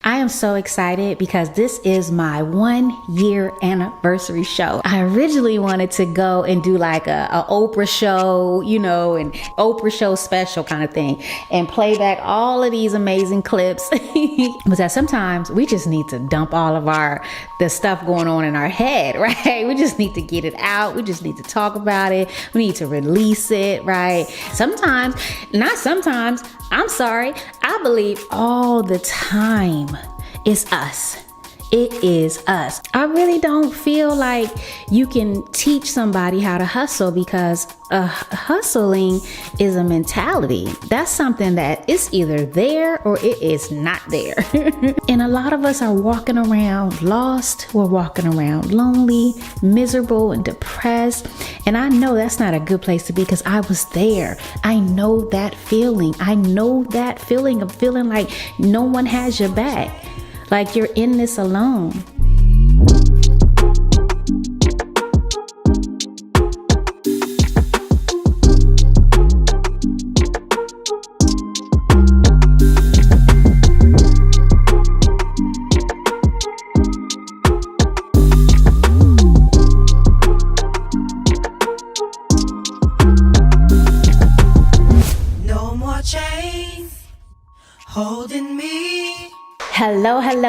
I am so excited because this is my 1-year anniversary show. I originally wanted to go and do like a Oprah show, an Oprah show special kind of thing and play back all of these amazing clips. But that sometimes we just need to dump all of the stuff going on in our head, right? We just need to get it out. We just need to talk about it. We need to release it, right? I believe all the time it's us. It is us. I really don't feel like you can teach somebody how to hustle because hustling is a mentality. That's something that is either there or it is not there. And a lot of us are walking around lost. We're walking around lonely, miserable, and depressed. And I know that's not a good place to be because I was there. I know that feeling. I know that feeling of feeling like no one has your back. Like you're in this alone. No more chains holding me.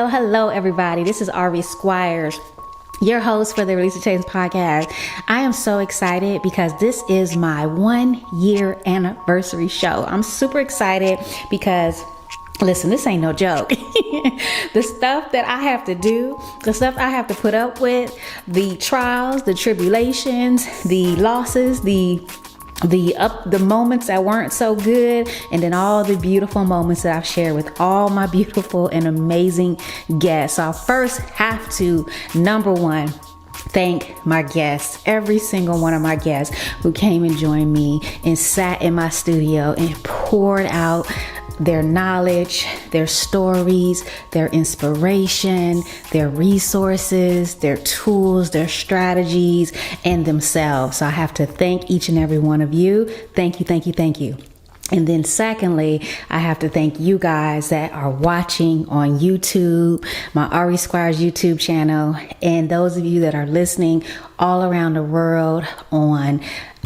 Hello, everybody. This is RV Squires, your host for the Release the Chains podcast. I am so excited because this is my 1-year anniversary show. I'm super excited because listen, this ain't no joke. The stuff that I have to do, the stuff I have to put up with, the trials, the tribulations, the losses, the moments that weren't so good, and then all the beautiful moments that I've shared with all my beautiful and amazing guests. So I'll first have to, number one, thank my guests, every single one of my guests who came and joined me and sat in my studio and poured out their knowledge, their stories, their inspiration, their resources, their tools, their strategies, and themselves. So I have to thank each and every one of you. Thank you. And then secondly, I have to thank you guys that are watching on YouTube, my RE Squires YouTube channel, and those of you that are listening all around the world on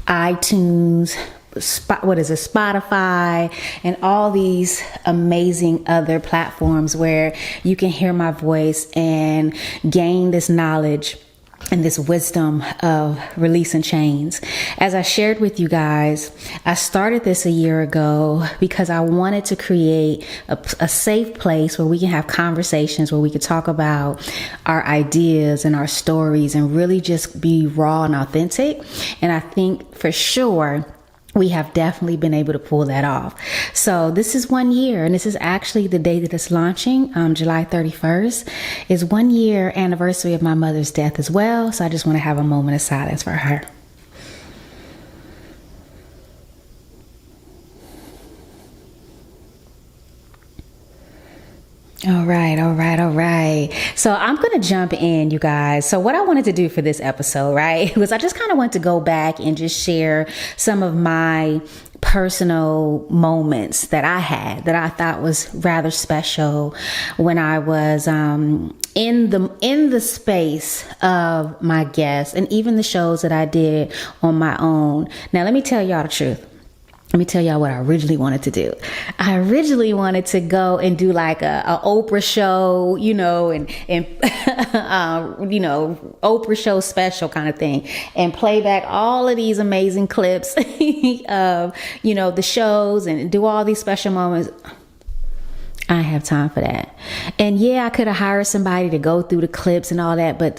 iTunes, Spotify, and all these amazing other platforms where you can hear my voice and gain this knowledge and this wisdom of releasing chains. As I shared with you guys, I started this a year ago because I wanted to create a safe place where we can have conversations, where we could talk about our ideas and our stories and really just be raw and authentic. And I think for sure we have definitely been able to pull that off. So this is 1 year, and this is actually the day that it's launching. July 31st is 1 year anniversary of my mother's death as well. So I just want to have a moment of silence for her. All right. So I'm going to jump in, you guys. So what I wanted to do for this episode, right, was I just kind of want to go back and just share some of my personal moments that I had that I thought was rather special when I was in the space of my guests and even the shows that I did on my own. Now, let me tell y'all the truth. Let me tell y'all what I originally wanted to do. I originally wanted to go and do like a Oprah show, and Oprah show special kind of thing and play back all of these amazing clips of, the shows and do all these special moments. I didn't have time for that. And yeah, I could have hired somebody to go through the clips and all that, but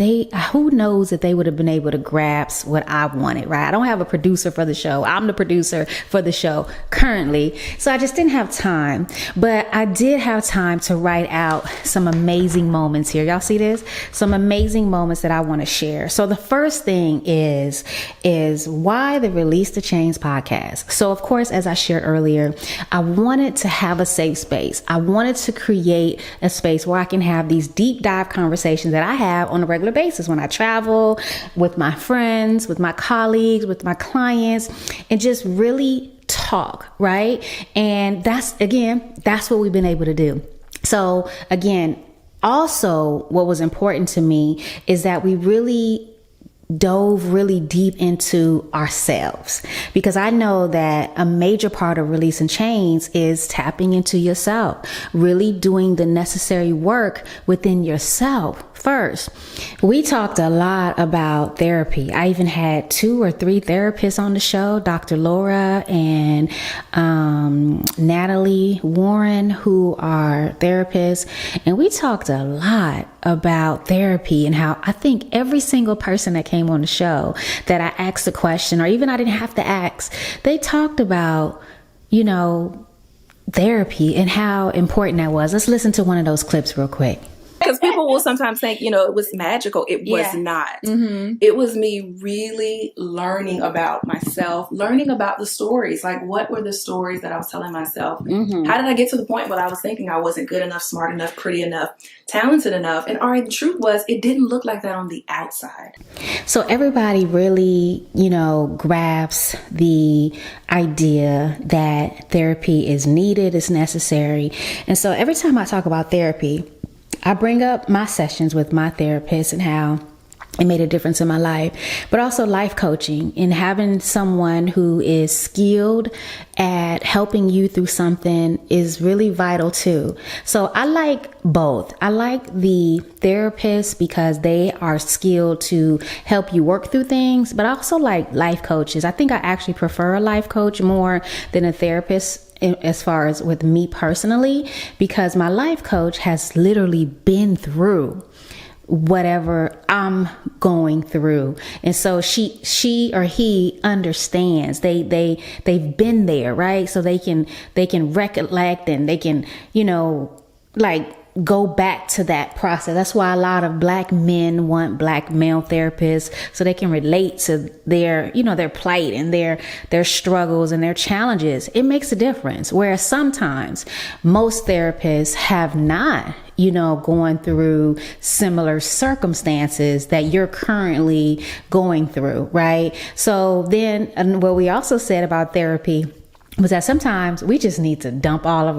who knows if they would have been able to grasp what I wanted, right? I don't have a producer for the show. I'm the producer for the show currently. So I just didn't have time, but I did have time to write out some amazing moments here. Y'all see this? Some amazing moments that I want to share. So the first thing is why the Release the Chains podcast. So of course, as I shared earlier, I wanted to have a safe space. I wanted to create a space where I can have these deep dive conversations that I have on a regular basis when I travel with my friends, with my colleagues, with my clients, and just really talk, right? And that's what we've been able to do. So again, also what was important to me is that we really dove really deep into ourselves, because I know that a major part of releasing chains is tapping into yourself, really doing the necessary work within yourself first. We talked a lot about therapy. I even had 2 or 3 therapists on the show, Dr. Laura and Natalie Warren, who are therapists. And we talked a lot about therapy and how I think every single person that came on the show that I asked a question, or even I didn't have to ask, they talked about, therapy and how important that was. Let's listen to one of those clips real quick. Because people will sometimes think, it was magical. It was not. Mm-hmm. It was me really learning about myself, learning about the stories. Like, what were the stories that I was telling myself? Mm-hmm. How did I get to the point where I was thinking I wasn't good enough, smart enough, pretty enough, talented enough? And the truth was, it didn't look like that on the outside. So everybody really, grasps the idea that therapy is needed, is necessary. And so every time I talk about therapy, I bring up my sessions with my therapist and how it made a difference in my life, but also life coaching and having someone who is skilled at helping you through something is really vital too. So I like both. I like the therapists because they are skilled to help you work through things, but I also like life coaches. I think I actually prefer a life coach more than a therapist, as far as with me personally, because my life coach has literally been through whatever I'm going through. And so she or he understands. They've been there, right? So they can recollect and they can, go back to that process. That's why a lot of Black men want Black male therapists, so they can relate to their plight and their struggles and their challenges. It makes a difference. Whereas sometimes most therapists have not, going through similar circumstances that you're currently going through, right? So then, and what we also said about therapy was that sometimes we just need to dump all of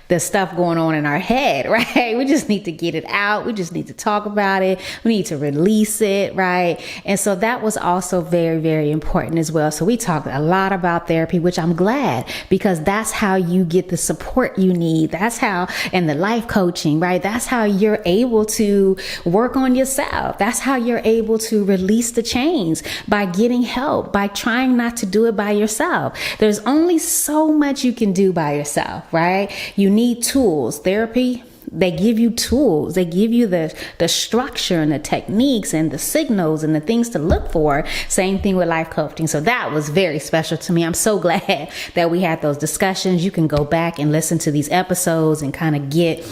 the stuff going on in our head, right? We just need to get it out. We just need to talk about it. We need to release it, right? And so that was also very, very important as well. So we talked a lot about therapy, which I'm glad, because that's how you get the support you need. That's how, and the life coaching, right? That's how you're able to work on yourself. That's how you're able to release the chains, by getting help, by trying not to do it by yourself. There's only so much you can do by yourself, right? You need tools. Therapy, they give you tools. They give you the structure and the techniques and the signals and the things to look for. Same thing with life coaching. So that was very special to me. I'm so glad that we had those discussions. You can go back and listen to these episodes and kind of get,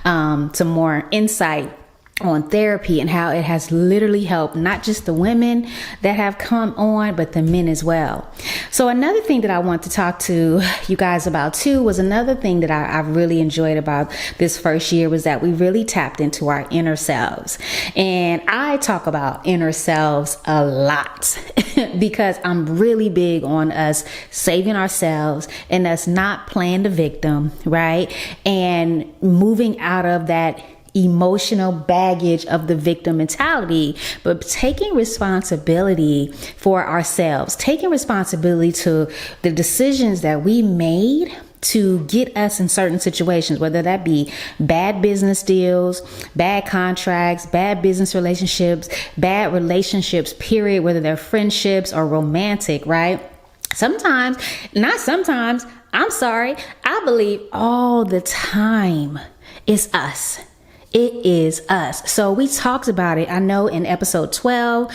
some more insight on therapy and how it has literally helped not just the women that have come on, but the men as well. So another thing that I want to talk to you guys about too was another thing that I really enjoyed about this first year was that we really tapped into our inner selves. And I talk about inner selves a lot because I'm really big on us saving ourselves and us not playing the victim, right? And moving out of that emotional baggage of the victim mentality, but taking responsibility for ourselves, taking responsibility to the decisions that we made to get us in certain situations, whether that be bad business deals, bad contracts, bad business relationships, bad relationships, period, whether they're friendships or romantic, right? I believe all the time it's us. It is us. So we talked about it, I know, in episode 12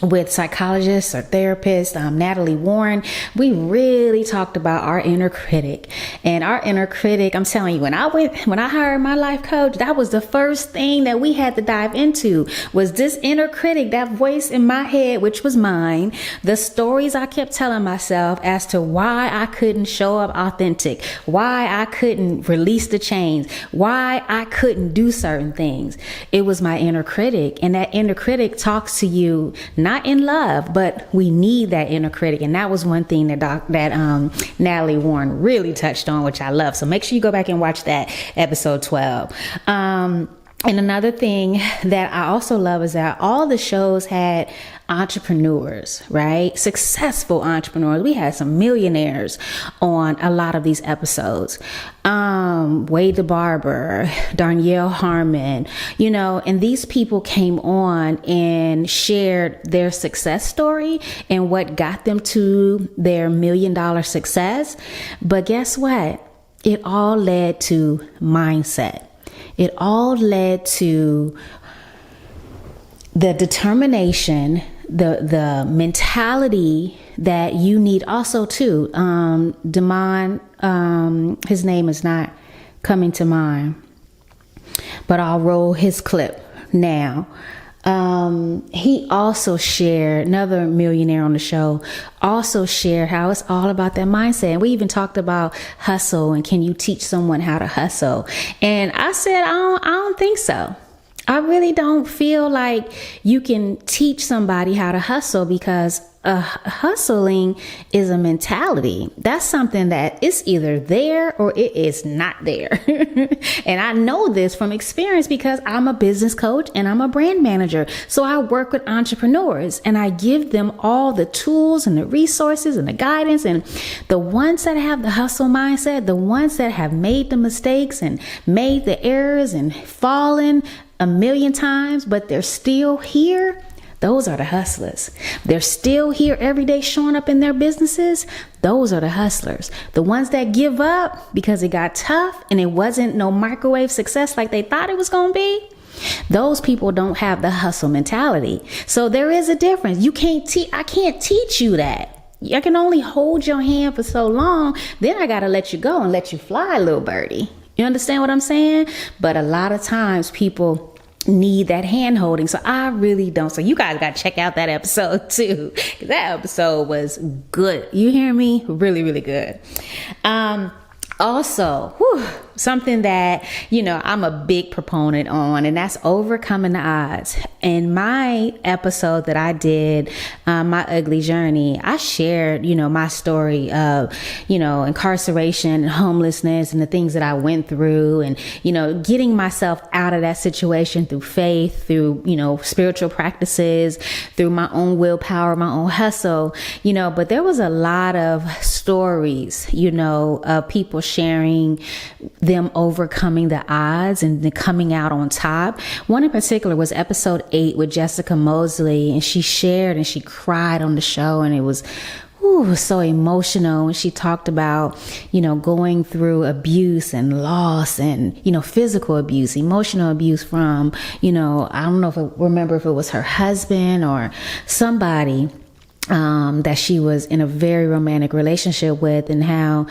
with psychologist or therapist Natalie Warren. We really talked about our inner critic. And our inner critic, I'm telling you, when I hired my life coach, that was the first thing that we had to dive into, was this inner critic, that voice in my head, which was mine, the stories I kept telling myself as to why I couldn't show up authentic, why I couldn't release the chains, why I couldn't do certain things. It was my inner critic. And that inner critic talks to you not in love, but we need that inner critic. And that was one thing that Natalie Warren really touched on, which I love. So make sure you go back and watch that episode 12. And another thing that I also love is that all the shows had entrepreneurs, right? Successful entrepreneurs. We had some millionaires on a lot of these episodes. Wade the Barber, Darnell Harmon, and these people came on and shared their success story and what got them to their $1 million success. But guess what? It all led to mindset. It all led to the determination, the mentality that you need also too. Damon, his name is not coming to mind, but I'll roll his clip now. He also shared, another millionaire on the show, also shared how it's all about that mindset. And we even talked about hustle and can you teach someone how to hustle? And I said, I don't think so. I really don't feel like you can teach somebody how to hustle, because hustling is a mentality. That's something that is either there or it is not there. And I know this from experience because I'm a business coach and I'm a brand manager. So I work with entrepreneurs and I give them all the tools and the resources and the guidance. And the ones that have the hustle mindset, the ones that have made the mistakes and made the errors and fallen 1,000,000 times, but they're still here. Those are the hustlers. They're still here every day showing up in their businesses. Those are the hustlers. The ones that give up because it got tough and it wasn't no microwave success like they thought it was going to be. Those people don't have the hustle mentality. So there is a difference. I can't teach you that. I can only hold your hand for so long. Then I got to let you go and let you fly, little birdie. You understand what I'm saying? But a lot of times people need that hand holding. So I really don't. So you guys got to check out that episode too, because that episode was good. You hear me? Really, really good. Also, something that, I'm a big proponent on, and that's overcoming the odds. In my episode that I did, My Ugly Journey, I shared, my story of, incarceration and homelessness and the things that I went through and, getting myself out of that situation through faith, through, spiritual practices, through my own willpower, my own hustle, but there was a lot of stories, of people sharing them overcoming the odds and then coming out on top. One in particular was episode 8 with Jessica Mosely, and she shared and she cried on the show, and it was so emotional. And she talked about, going through abuse and loss and, physical abuse, emotional abuse from, I don't know remember if it was her husband or somebody that she was in a very romantic relationship with, and how,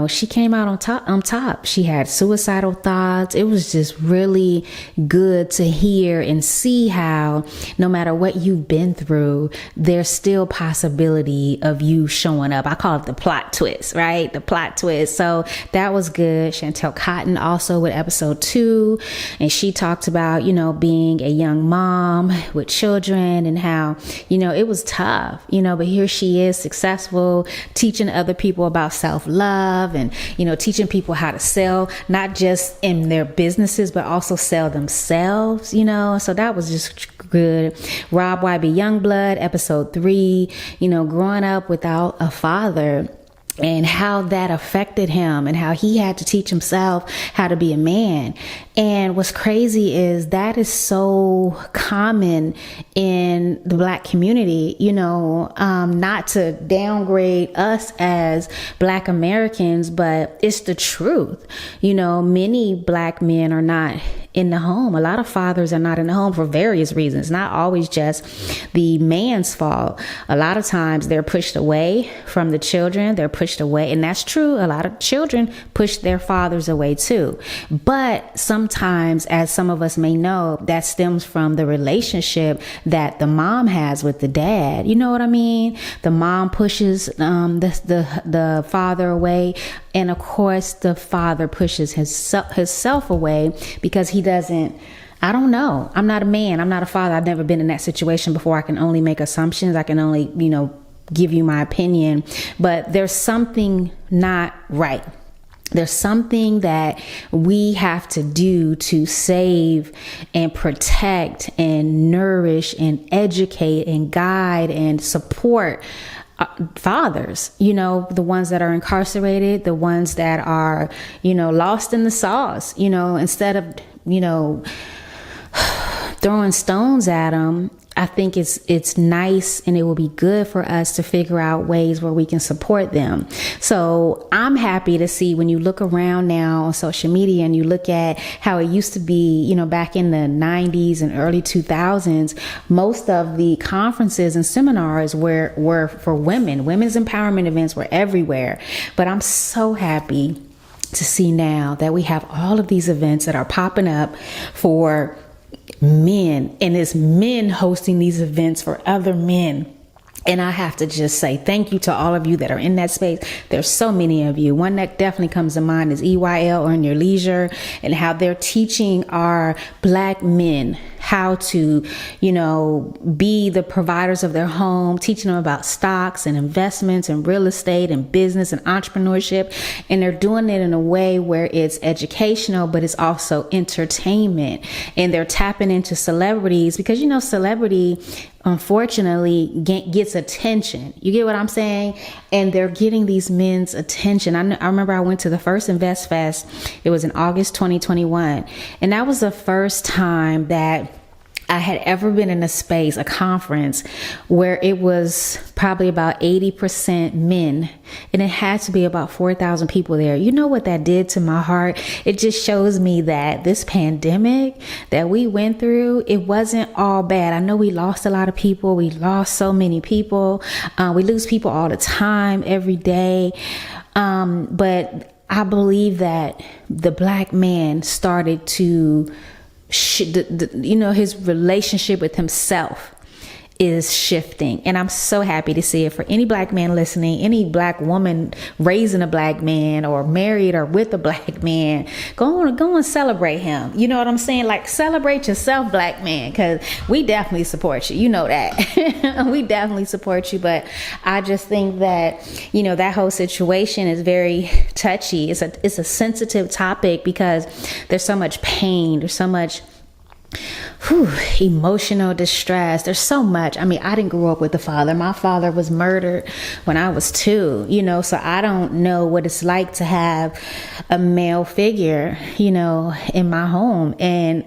she came out on top. She had suicidal thoughts. It was just really good to hear and see how no matter what you've been through, there's still possibility of you showing up. I call it the plot twist, right? The plot twist. So that was good. Chantel Cotton also with episode 2. And she talked about, being a young mom with children and how, it was tough. But here she is, successful, teaching other people about self-love and, teaching people how to sell, not just in their businesses, but also sell themselves, so that was just good. Rob YB Youngblood, episode 3, growing up without a father, and how that affected him and how he had to teach himself how to be a man. And what's crazy is that is so common in the Black community, not to downgrade us as Black Americans, but it's the truth. Many Black men are not in the home. A lot of fathers are not in the home for various reasons, not always just the man's fault. A lot of times they're pushed away from the children. They're pushed away. And that's true. A lot of children push their fathers away too. But sometimes, as some of us may know, that stems from the relationship that the mom has with the dad. You know what I mean? The mom pushes the father away. And of course, the father pushes himself away because he doesn't I don't know. I'm not a man. I'm not a father. I've never been in that situation before. I can only make assumptions. I can only, give you my opinion. But there's something not right. There's something that we have to do to save and protect and nourish and educate and guide and support fathers, the ones that are incarcerated, the ones that are, lost in the sauce, instead of, throwing stones at them. I think it's nice, and it will be good for us to figure out ways where we can support them. So I'm happy to see, when you look around now on social media and you look at how it used to be, back in the 90s and early 2000s, most of the conferences and seminars were for women. Women's empowerment events were everywhere. But I'm so happy to see now that we have all of these events that are popping up for men, and it's men hosting these events for other men. And I have to just say thank you to all of you that are in that space. There's so many of you. One that definitely comes to mind is EYL, Earn Your Leisure, and how they're teaching our Black men how to, be the providers of their home, teaching them about stocks and investments and real estate and business and entrepreneurship. And they're doing it in a way where it's educational, but it's also entertainment. And they're tapping into celebrities because, celebrity, unfortunately, gets attention. You get what I'm saying? And they're getting these men's attention. I remember I went to the first Invest Fest. It was in August 2021. And that was the first time that I had ever been in a conference where it was probably about 80% men, and it had to be about 4,000 people there. You know what that did to my heart? It just shows me that this pandemic that we went through, it wasn't all bad. I know we lost a lot of people. We lost so many people. We lose people all the time, every day. But I believe that the Black man started to his relationship with himself is shifting. And I'm so happy to see it. For any Black man listening, any Black woman raising a Black man or married or with a Black man, go and celebrate him. You know what I'm saying? Like, celebrate yourself, Black man, because we definitely support you. You know that. We definitely support you. But I just think that, that whole situation is very touchy. It's a sensitive topic because there's so much pain. There's so much emotional distress. There's so much. I mean, I didn't grow up with a father. My father was murdered when I was 2, so I don't know what it's like to have a male figure, in my home. And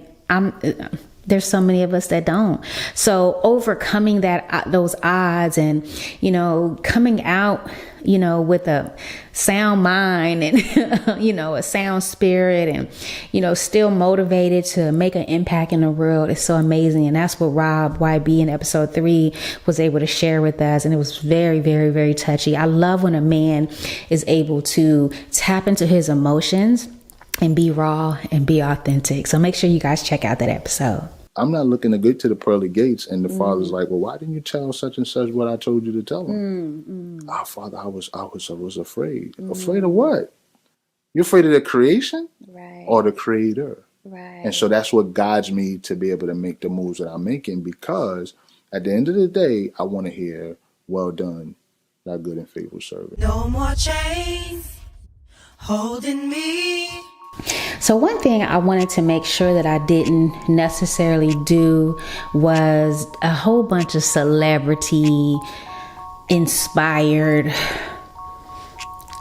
there's so many of us that don't. So overcoming those odds and, coming out, with a sound mind and, a sound spirit and, still motivated to make an impact in the world is so amazing. And that's what Rob YB in episode 3 was able to share with us. And it was very, very, very touchy. I love when a man is able to tap into his emotions and be raw and be authentic. So make sure you guys check out that episode. I'm not looking to get to the pearly gates. And the father's like, well, why didn't you tell such and such what I told you to tell him? Father, I was afraid. Afraid of what? You're afraid of the creation or the creator? Right. And so that's what guides me to be able to make the moves that I'm making, because at the end of the day, I want to hear, well done, thy good and faithful servant. No more chains holding me. So one thing I wanted to make sure that I didn't necessarily do was a whole bunch of celebrity inspired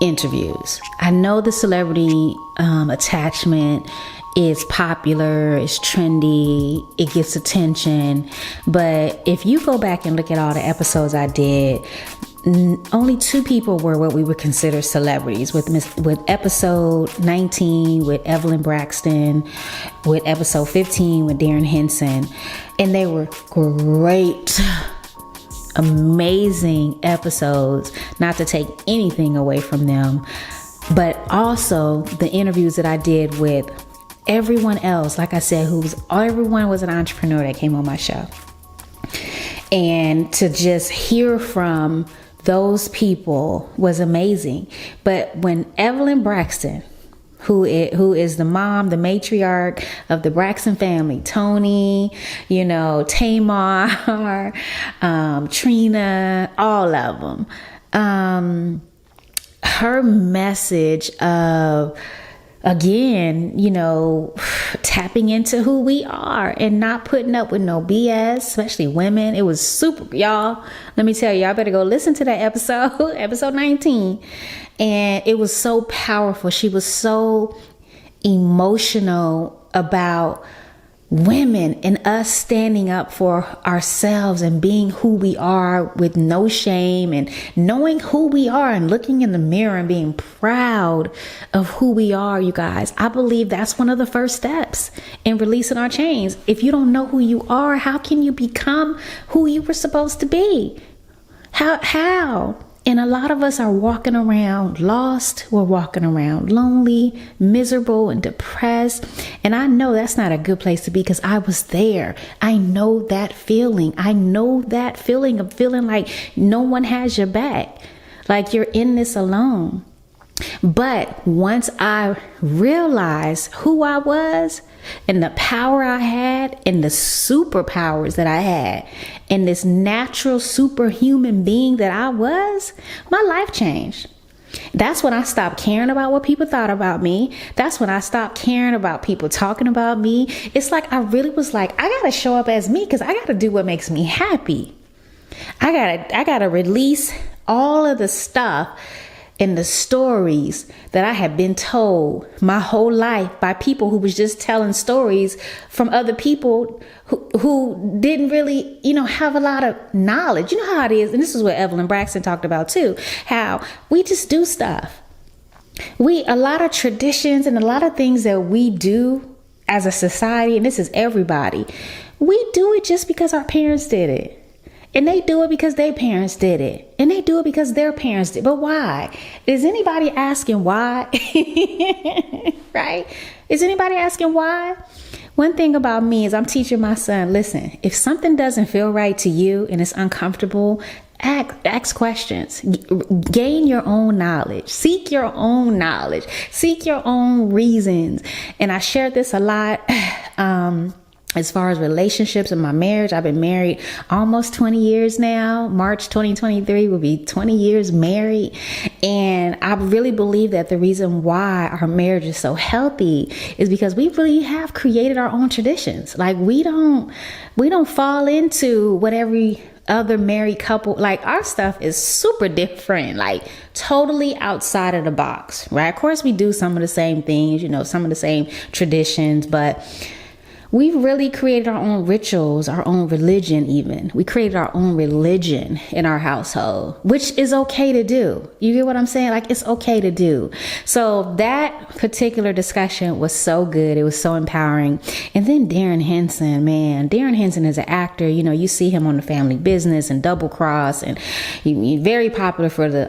interviews. I know the celebrity attachment is popular, it's trendy, it gets attention. But if you go back and look at all the episodes I did, only 2 people were what we would consider celebrities. With episode 19 with Evelyn Braxton, with episode 15 with Darren Henson, and they were great, amazing episodes. Not to take anything away from them, but also the interviews that I did with everyone else. Like I said, everyone was an entrepreneur that came on my show, and to just hear from those people was amazing. But when Evelyn Braxton, who is the mom, the matriarch of the Braxton family, Tony, Tamar, Trina, all of them. Her message of, again, tapping into who we are and not putting up with no BS, especially women. It was super, y'all. Let me tell y'all better go listen to that episode 19. And it was so powerful. She was so emotional about women and us standing up for ourselves and being who we are with no shame and knowing who we are and looking in the mirror and being proud of who we are, you guys. I believe that's one of the first steps in releasing our chains. If you don't know who you are, how can you become who you were supposed to be? How? And a lot of us are walking around lost. We're walking around lonely, miserable, and depressed. And I know that's not a good place to be because I was there. I know that feeling. I know that feeling of feeling like no one has your back, like you're in this alone. But once I realized who I was and the power I had and the superpowers that I had and this natural superhuman being that I was, my life changed. That's when I stopped caring about what people thought about me. That's when I stopped caring about people talking about me. It's like I really was like, I gotta show up as me because I gotta do what makes me happy. I gotta release all of the stuff and the stories that I had been told my whole life by people who was just telling stories from other people who didn't really, have a lot of knowledge. You know how it is. And this is what Evelyn Braxton talked about too, how we just do stuff. A lot of traditions and a lot of things that we do as a society, and this is everybody, we do it just because our parents did it. And they do it because their parents did it. And they do it because their parents did. But why? Is anybody asking why? Right? Is anybody asking why? One thing about me is I'm teaching my son, listen, if something doesn't feel right to you and it's uncomfortable, ask questions. Gain your own knowledge. Seek your own knowledge. Seek your own reasons. And I shared this a lot. As far as relationships and my marriage, I've been married almost 20 years now. March 2023 will be 20 years married. And I really believe that the reason why our marriage is so healthy is because we really have created our own traditions. Like we don't fall into what every other married couple, like our stuff is super different, like totally outside of the box, right? Of course we do some of the same things, some of the same traditions, but we've really created our own rituals, our own religion even. We created our own religion in our household, which is okay to do. You get what I'm saying? Like, it's okay to do. So that particular discussion was so good. It was so empowering. And then Darren Henson, man. Darren Henson is an actor. You see him on The Family Business and Double Cross. And he's very popular for the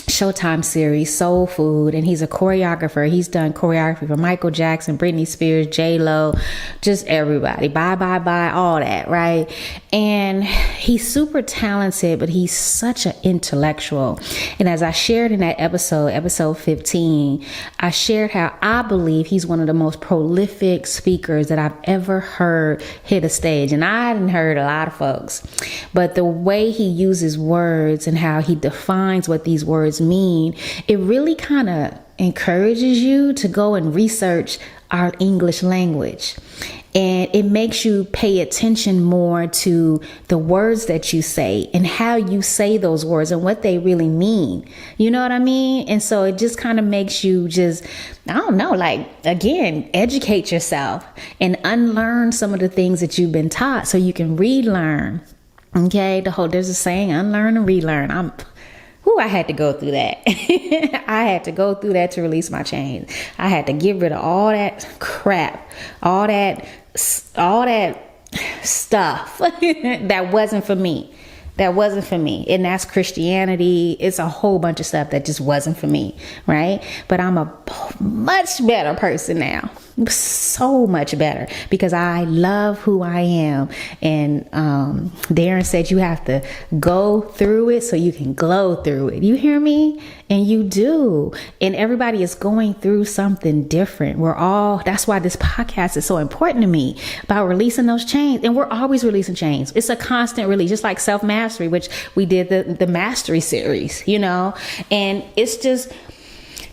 Showtime series Soul Food, and he's a choreographer. He's done choreography for Michael Jackson, Britney Spears, J-Lo, just everybody. Bye, all that, right? And he's super talented, but he's such an intellectual. And as I shared in that episode 15, I shared how I believe he's one of the most prolific speakers that I've ever heard hit a stage. And I hadn't heard a lot of folks, but the way he uses words and how he defines what these words mean, it really kind of encourages you to go and research our English language. And it makes you pay attention more to the words that you say and how you say those words and what they really mean. You know what I mean? And so it just kind of makes you just, I don't know, like, again, educate yourself and unlearn some of the things that you've been taught so you can relearn. Okay? There's a saying, unlearn and relearn. I had to go through that. I had to go through that to release my chains. I had to get rid of all that crap, all that stuff that wasn't for me. And that's Christianity. It's a whole bunch of stuff that just wasn't for me, right? But I'm a much better person now. so much better because I love who I am. And Darren said you have to go through it so you can glow through it. You hear me? And you do. And everybody is going through something different. That's why this podcast is so important to me, about releasing those chains. And we're always releasing chains. It's a constant release, just like self-mastery, which we did the mastery series, and it's just,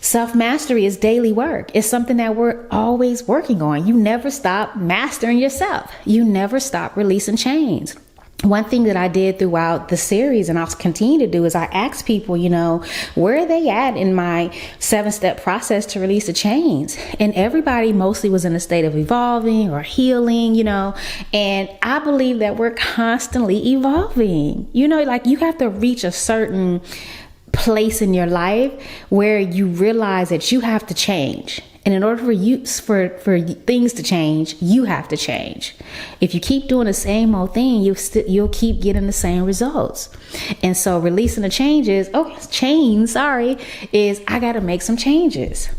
self-mastery is daily work. It's something that we're always working on. You never stop mastering yourself. You never stop releasing chains. One thing that I did throughout the series, and I'll continue to do, is I asked people, where are they at in my 7-step process to release the chains? And everybody mostly was in a state of evolving or healing, and I believe that we're constantly evolving. Like you have to reach a certain place in your life where you realize that you have to change. And in order for things to change, you have to change. If you keep doing the same old thing, you'll keep getting the same results. And so releasing the chains, is I got to make some changes.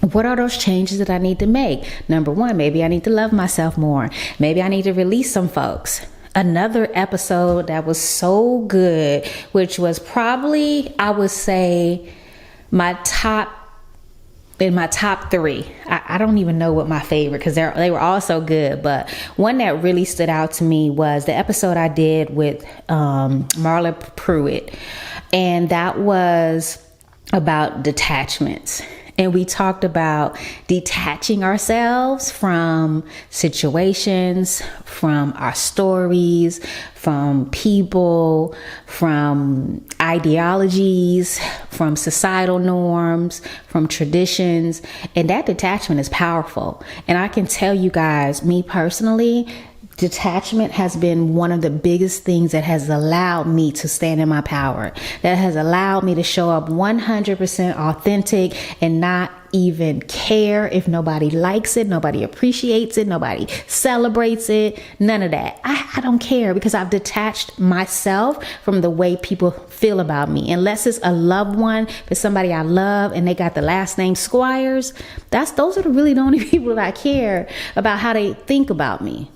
What are those changes that I need to make? Number one, maybe I need to love myself more. Maybe I need to release some folks. Another episode that was so good, which was probably, I would say, my top 3. I don't even know what my favorite, because they were all so good, but one that really stood out to me was the episode I did with Marla Pruitt, and that was about detachments. And we talked about detaching ourselves from situations, from our stories, from people, from ideologies, from societal norms, from traditions. And that detachment is powerful. And I can tell you guys, me personally, detachment has been one of the biggest things that has allowed me to stand in my power, that has allowed me to show up 100% authentic and not even care if nobody likes it, nobody appreciates it, nobody celebrates it, none of that. I don't care, because I've detached myself from the way people feel about me. Unless it's a loved one, if it's somebody I love and they got the last name Squires, those are really the only people that I care about how they think about me.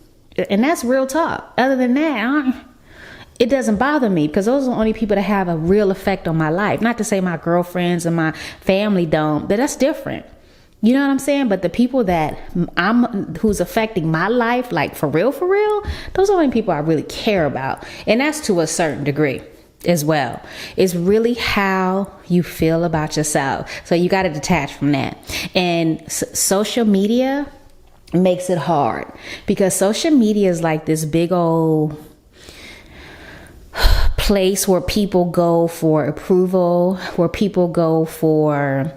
And that's real talk. Other than that, it doesn't bother me, because those are the only people that have a real effect on my life. Not to say my girlfriends and my family don't, but that's different. You know what I'm saying? But the people who's affecting my life, like for real, those are the only people I really care about. And that's to a certain degree as well. It's really how you feel about yourself. So you got to detach from that. And social media makes it hard, because social media is like this big old place where people go for approval, where people go for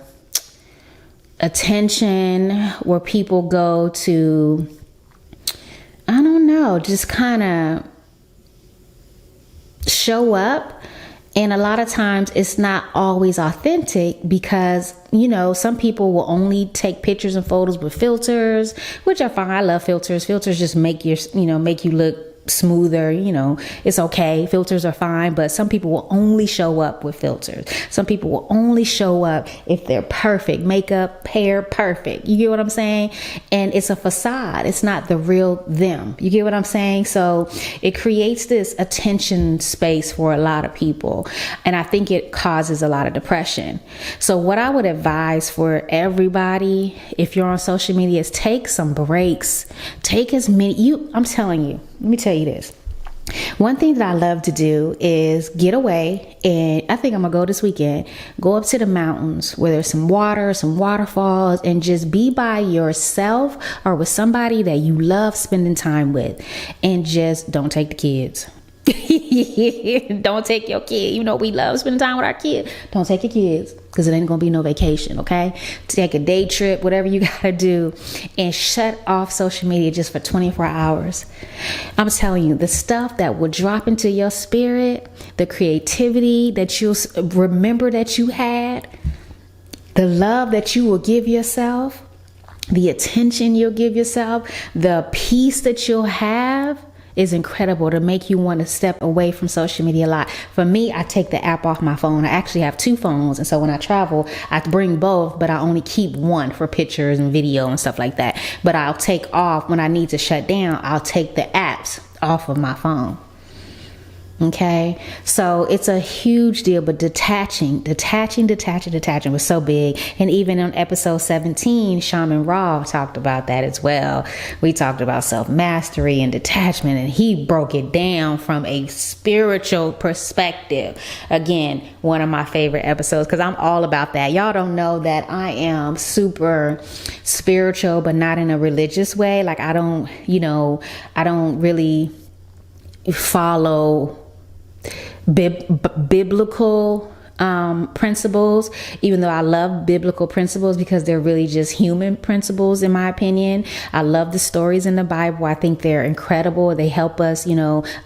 attention, where people go to, I don't know, just kind of show up. And a lot of times it's not always authentic, because, some people will only take pictures and photos with filters, which are fine. I love filters. Filters just make you look smoother. It's okay. Filters are fine, but some people will only show up with filters. Some people will only show up if they're perfect, makeup, hair, perfect. You get what I'm saying? And it's a facade. It's not the real them. You get what I'm saying? So it creates this attention space for a lot of people. And I think it causes a lot of depression. So what I would advise for everybody, if you're on social media, is take some breaks. Take as many, I'm telling you, let me tell you this. One thing that I love to do is get away, and I think I'm gonna go this weekend, go up to the mountains where there's some water, some waterfalls, and just be by yourself or with somebody that you love spending time with, and just don't take the kids. Don't take your kid. We love spending time with our kids. Don't take your kids, because it ain't gonna be no vacation. Okay, take a day trip, whatever you gotta do, and shut off social media just for 24 hours. I'm telling you, the stuff that will drop into your spirit, the creativity that you'll remember that you had, the love that you will give yourself, the attention you'll give yourself, the peace that you'll have, is incredible to make you want to step away from social media a lot. For me, I take the app off my phone. I actually have 2 phones. And so when I travel, I bring both, but I only keep one for pictures and video and stuff like that. But I'll take off when I need to shut down. I'll take the apps off of my phone. Okay, so it's a huge deal, but detaching was so big. And even on episode 17, Shaman Raw talked about that as well. We talked about self-mastery and detachment, and he broke it down from a spiritual perspective. Again, one of my favorite episodes, because I'm all about that. Y'all don't know that I am super spiritual, but not in a religious way. Like I don't really follow biblical principles, even though I love biblical principles because they're really just human principles, in my opinion. I love the stories in the Bible. I think they're incredible. They help us,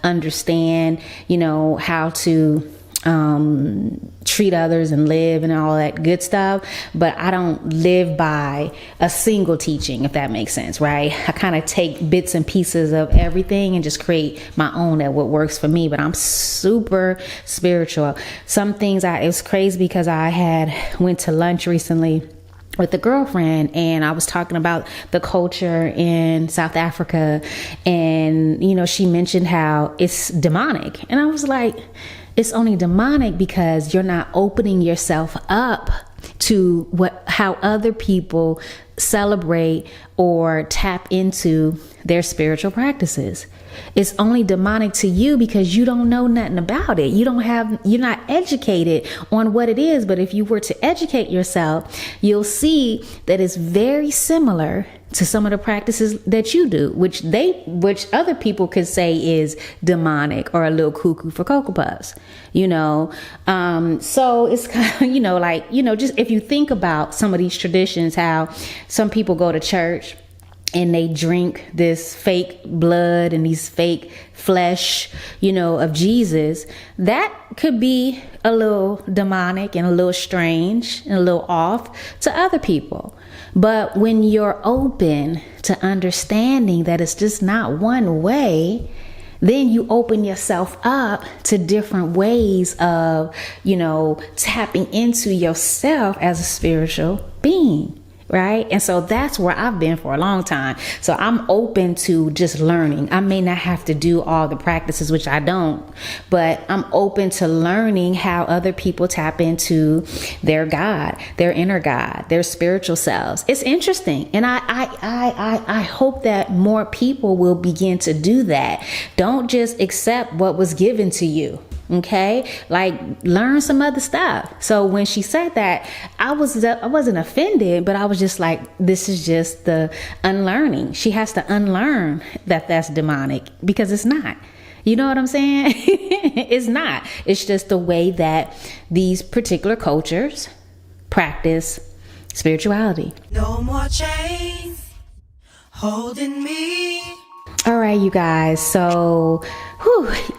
understand, how to treat others and live and all that good stuff. But I don't live by a single teaching, if that makes sense, right? I kind of take bits and pieces of everything and just create my own at what works for me. But I'm super spiritual. Some things it was crazy because I went to lunch recently with a girlfriend, and I was talking about the culture in South Africa, and she mentioned how it's demonic, and I was like, it's only demonic because you're not opening yourself up to how other people celebrate or tap into their spiritual practices. It's only demonic to you because you don't know nothing about it. You're not educated on what it is. But if you were to educate yourself, you'll see that it's very similar to some of the practices that you do, which other people could say is demonic or a little cuckoo for Cocoa Puffs, so it's kind of, just if you think about some of these traditions, how some people go to church and they drink this fake blood and these fake flesh, of Jesus, that could be a little demonic and a little strange and a little off to other people. But when you're open to understanding that it's just not one way, then you open yourself up to different ways of, tapping into yourself as a spiritual being. Right. And so that's where I've been for a long time. So I'm open to just learning. I may not have to do all the practices, which I don't, but I'm open to learning how other people tap into their God, their inner God, their spiritual selves. It's interesting. And I hope that more people will begin to do that. Don't just accept what was given to you. Okay, like learn some other stuff. So when she said that, I wasn't offended, but I was just like, this is just the unlearning. She has to unlearn that's demonic, because it's not. You know what I'm saying? It's not. It's just the way that these particular cultures practice spirituality. No more chains holding me. All right, you guys. So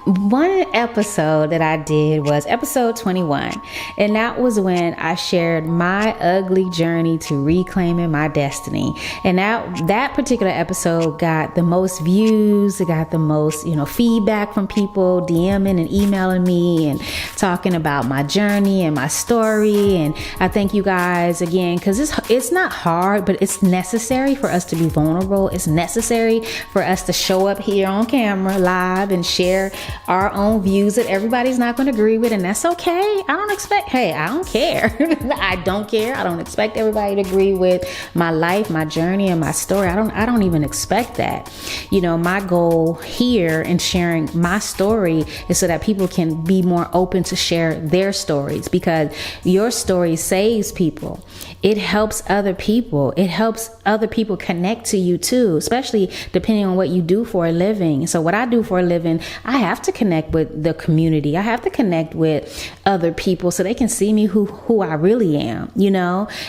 one episode that I did was episode 21. And that was when I shared my ugly journey to reclaiming my destiny. And that particular episode got the most views. It got the most, feedback from people DMing and emailing me and talking about my journey and my story. And I thank you guys again, because it's not hard, but it's necessary for us to be vulnerable. It's necessary for us to show up here on camera live and share our own views that everybody's not going to agree with, and that's okay. I don't care. I don't care. I don't expect everybody to agree with my life, my journey, and my story. I don't even expect that. My goal here in sharing my story is so that people can be more open to share their stories, because your story saves people. It helps other people. It helps other people connect to you too, especially depending on what you do for a living. So what I do for a living, I have to connect with the community. I have to connect with other people so they can see me who I really am,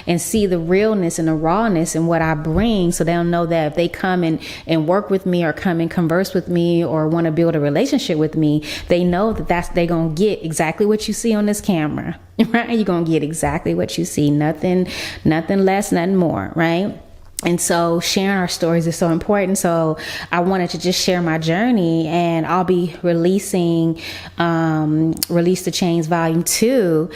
and see the realness and the rawness in what I bring, so they'll know that if they come and work with me or come and converse with me or want to build a relationship with me, they know that they're going to get exactly what you see on this camera, right? You're going to get exactly what you see. Nothing less, nothing more, right? And so sharing our stories is so important. So I wanted to just share my journey, and I'll be releasing Release the Chains Volume 2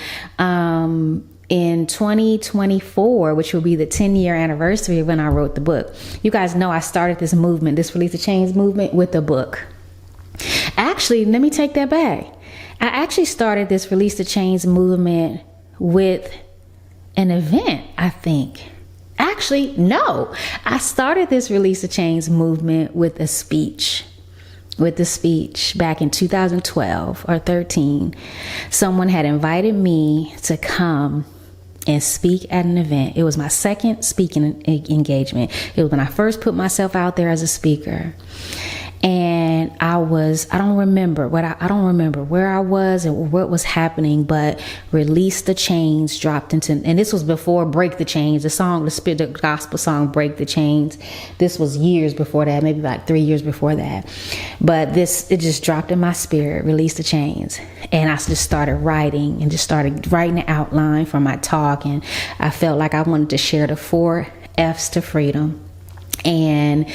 in 2024, which will be the 10-year anniversary of when I wrote the book. You guys know I started this movement, this Release the Chains movement, with a book. Actually, let me take that back. I actually started this Release the Chains movement with an event, I think. Actually, no. I started this Release the Chains movement with a speech. Back in 2012 or 13. Someone had invited me to come and speak at an event. It was my second speaking engagement. It was when I first put myself out there as a speaker. And I don't remember where I was and what was happening, but Release the Chains dropped into, and this was before Break the Chains, the gospel song Break the Chains. This was years before that, maybe like 3 years before that. But it just dropped in my spirit, Release the Chains. And I just started writing the outline for my talk. And I felt like I wanted to share the 4 F's to freedom. And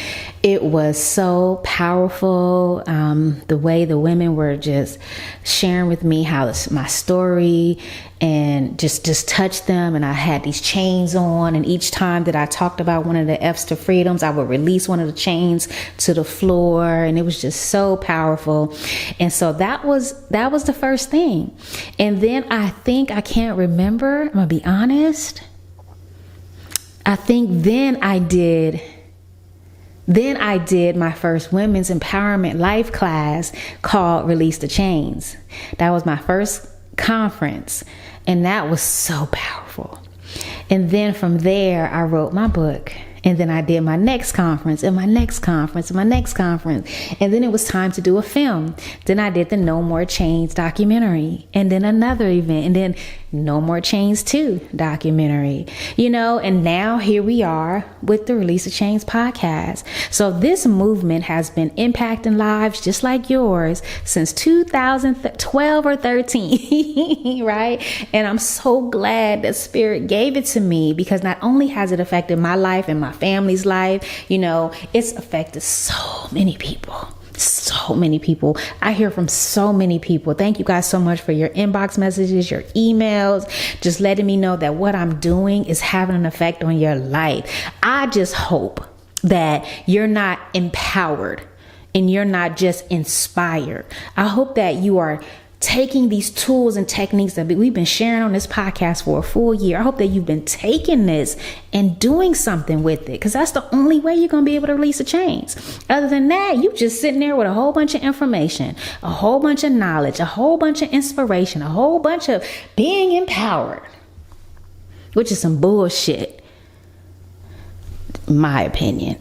it was so powerful, the way the women were just sharing with me how my story and just touched them. And I had these chains on, and each time that I talked about one of the F's to freedoms, I would release one of the chains to the floor, and it was just so powerful. And so that was the first thing. And then I can't remember, I'm gonna be honest, I think then I did my first women's empowerment life class called Release the Chains. That was my first conference, and that was so powerful. And then from there, I wrote my book. And then I did my next conference and my next conference and my next conference. And then it was time to do a film. Then I did the No More Chains documentary, and then another event, and then No More Chains 2 documentary, and now here we are with the Release the Chains podcast. So this movement has been impacting lives just like yours since 2012 or 13, right? And I'm so glad that Spirit gave it to me, because not only has it affected my life and my family's life, it's affected so many people. I hear from so many people. Thank you guys so much for your inbox messages, your emails, just letting me know that what I'm doing is having an effect on your life. I just hope that you're not empowered and you're not just inspired. I hope that you are taking these tools and techniques that we've been sharing on this podcast for a full year. I hope that you've been taking this and doing something with it, because that's the only way you're going to be able to release the chains. Other than that, you just sitting there with a whole bunch of information, a whole bunch of knowledge, a whole bunch of inspiration, a whole bunch of being empowered, which is some bullshit. My opinion.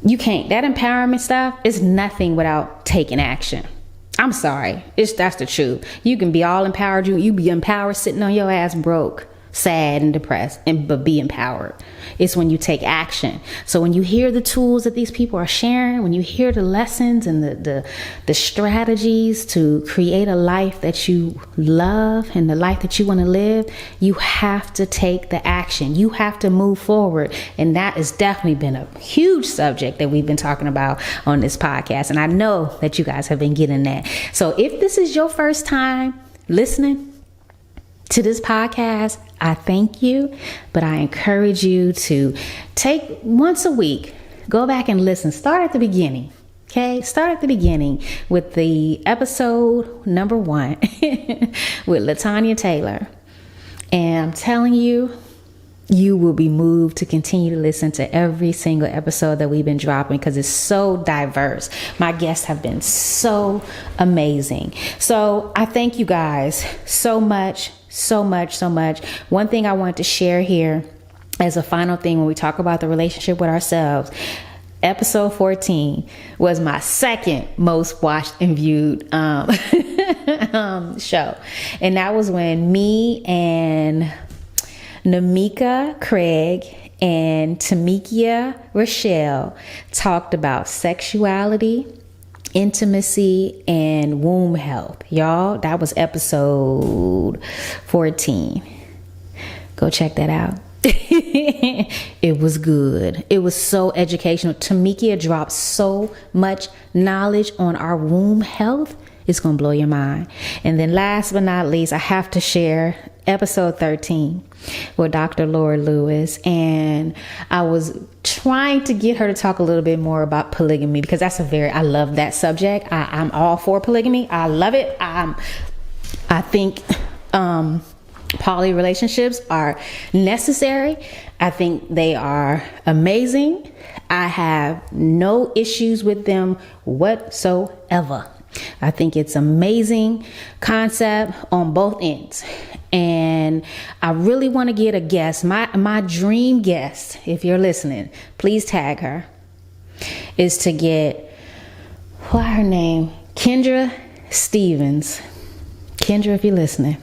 You can't. That empowerment stuff is nothing without taking action. I'm sorry. That's the truth. You can be all empowered. You be empowered sitting on your ass broke, sad and depressed, but be empowered. It's when you take action. So when you hear the tools that these people are sharing, when you hear the lessons and the strategies to create a life that you love and the life that you want to live, you have to take the action. You have to move forward. And that has definitely been a huge subject that we've been talking about on this podcast. And I know that you guys have been getting that. So if this is your first time listening to this podcast, I thank you, but I encourage you to take once a week, go back and listen. Start at the beginning. Okay, start at the beginning with the episode number 1 with LaTanya Taylor. And I'm telling you, you will be moved to continue to listen to every single episode that we've been dropping, because it's so diverse. My guests have been so amazing. So I thank you guys so much. One thing I want to share here as a final thing when we talk about the relationship with ourselves, episode 14 was my second most watched and viewed show. And that was when me and Namika Craig and Tamikia Rochelle talked about sexuality, intimacy, and womb health. Y'all, that was episode 14. Go check that out. It was good. It was so educational. Tamikia dropped so much knowledge on our womb health. It's going to blow your mind. And then last but not least, I have to share episode 13 with Dr. Laura Lewis. And I was trying to get her to talk a little bit more about polygamy, because I love that subject. I'm all for polygamy. I love it. I think poly relationships are necessary. I think they are amazing. I have no issues with them whatsoever. I think it's amazing concept on both ends. And I really want to get a guest. My dream guest, if you're listening, please tag her, is to get, what her name? Kendra Stevens. Kendra, if you're listening,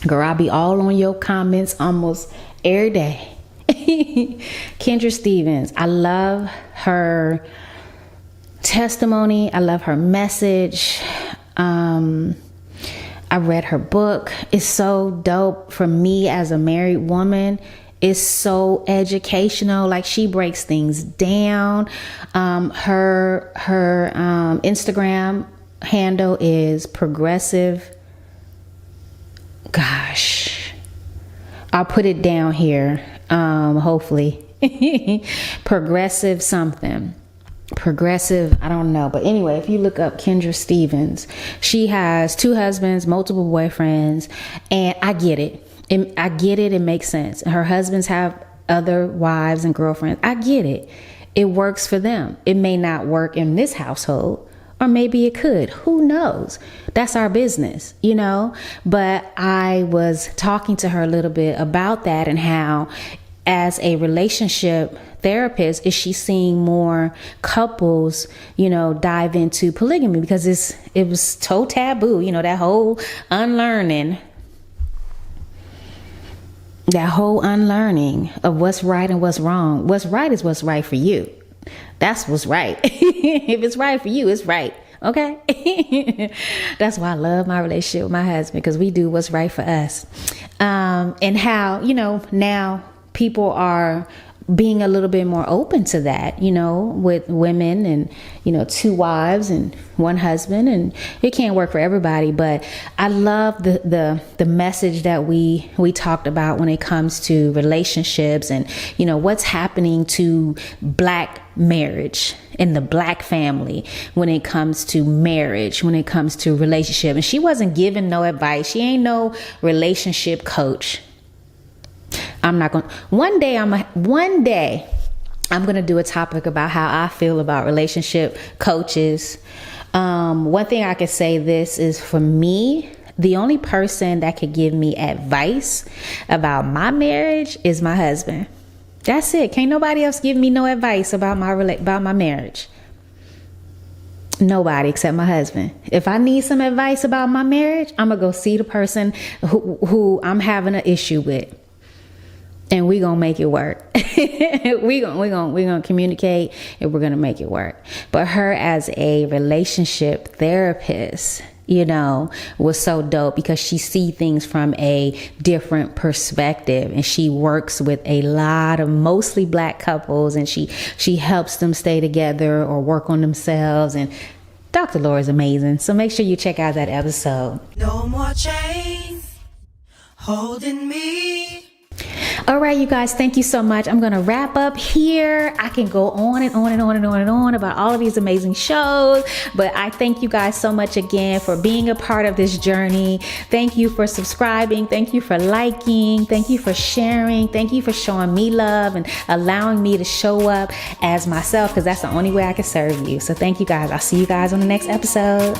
girl, I'll be all on your comments almost every day. Kendra Stevens. I love her testimony. I love her message. I read her book. It's so dope for me as a married woman. It's so educational. Like, she breaks things down. Her Instagram handle is progressive. Gosh, I'll put it down here. Hopefully, progressive something. Progressive, I don't know. But anyway, if you look up Kendra Stevens, she has 2 husbands, multiple boyfriends, and I get it. I get it. It makes sense. Her husbands have other wives and girlfriends. I get it. It works for them. It may not work in this household, or maybe it could. Who knows? That's our business, you know? But I was talking to her a little bit about that, and how, as a relationship therapist, is she seeing more couples, dive into polygamy, because it was so taboo, that whole unlearning of what's right and what's wrong. What's right is what's right for you. That's what's right. If it's right for you, it's right. Okay. That's why I love my relationship with my husband, because we do what's right for us. And how, now people are being a little bit more open to that, with women and, 2 wives and 1 husband, and it can't work for everybody. But I love the message that we talked about when it comes to relationships and, what's happening to Black marriage and the Black family when it comes to marriage, when it comes to relationship. And she wasn't giving no advice. She ain't no relationship coach. One day I'm going to do a topic about how I feel about relationship coaches. One thing I could say this is, for me, the only person that could give me advice about my marriage is my husband. That's it. Can't nobody else give me no advice about my marriage. Nobody except my husband. If I need some advice about my marriage, I'm going to go see the person who I'm having an issue with. And we're going to make it work. we're going to communicate, and we're going to make it work. But her as a relationship therapist, was so dope, because she sees things from a different perspective, and she works with a lot of mostly Black couples, and she helps them stay together or work on themselves. And Dr. Laura is amazing. So make sure you check out that episode. No more chains holding me. All right, you guys, thank you so much. I'm going to wrap up here. I can go on and on and on and on and on about all of these amazing shows, but I thank you guys so much again for being a part of this journey. Thank you for subscribing. Thank you for liking. Thank you for sharing. Thank you for showing me love and allowing me to show up as myself, because that's the only way I can serve you. So thank you guys. I'll see you guys on the next episode.